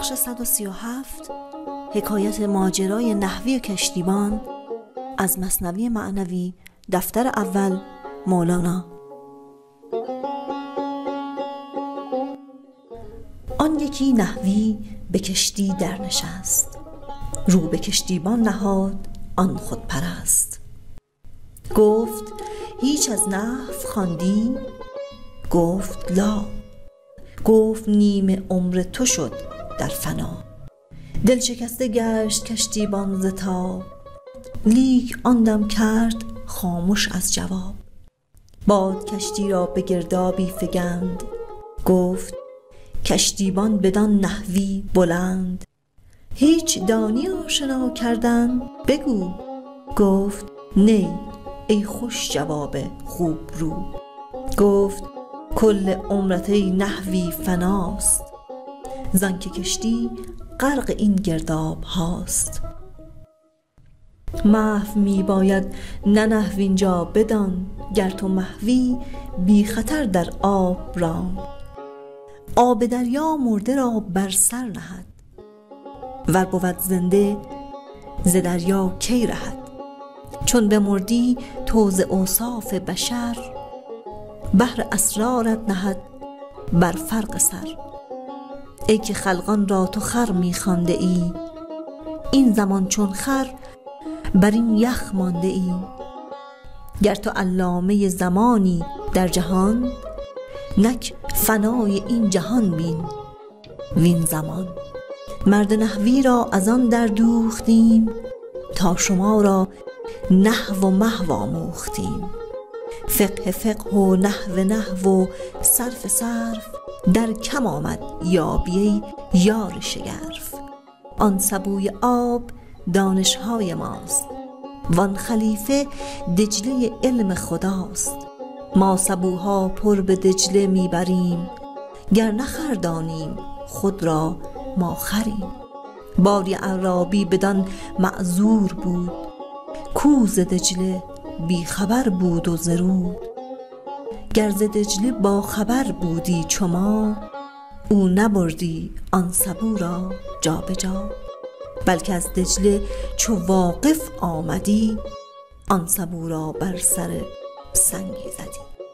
بخش 137 حکایت ماجرای نحوی کشتیبان از مثنوی معنوی دفتر اول مولانا. آن یکی نحوی به کشتی در نشست، رو به کشتیبان نهاد آن خود پرست. گفت هیچ از نحو خواندی؟ گفت لا. گفت نیم عمر تو شد در فنا. دل شکسته گشت کشتیبان ز تاب، لیک آن دم کرد خاموش از جواب. باد کشتی را به گردابی فگند، گفت کشتیبان بدان نحوی بلند. هیچ دانی آشنا کردن بگو. گفت نی ای خوش جواب خوب رو. گفت کل عمرت ای نحوی فناست، زان که کشتی غرق این گرداب هاست. محو می باید نه نحو اینجا بدان، گر تو محوی بی خطر در آب ران. آب دریا مرده را بر سر نهد، ور بود زنده ز دریا کی رهد. چون بمردی تو ز اوصاف بشر، بحر اسرارت نهد بر فرق سر. ای که خلقان را تو خر می خوانده ای، این زمان چون خر بر این یخ مانده ای. گر تو علامه زمانی در جهان، نک فنای این جهان بین وین زمان. مرد نحوی را از آن در دوختیم، تا شما را نحو و محو آموختیم. فقه فقه و نحو و صرف صرف، در کم آمد یابی یار شگرف. آن سبوی آب دانشهای ماست، وان خلیفه دجله علم خداست. ما سبوها پر به دجله میبریم، گر نخر دانیم خود را ما خریم. باری عرابی بدان معذور بود، کو ز دجله بی خبر بود و ز رود. گر ز دجله با خبر بودی چو ما، او نبردی آن سبو را جا به جا. بلکه از دجله چو واقف آمدی، آن سبو را بر سر سنگی زدی.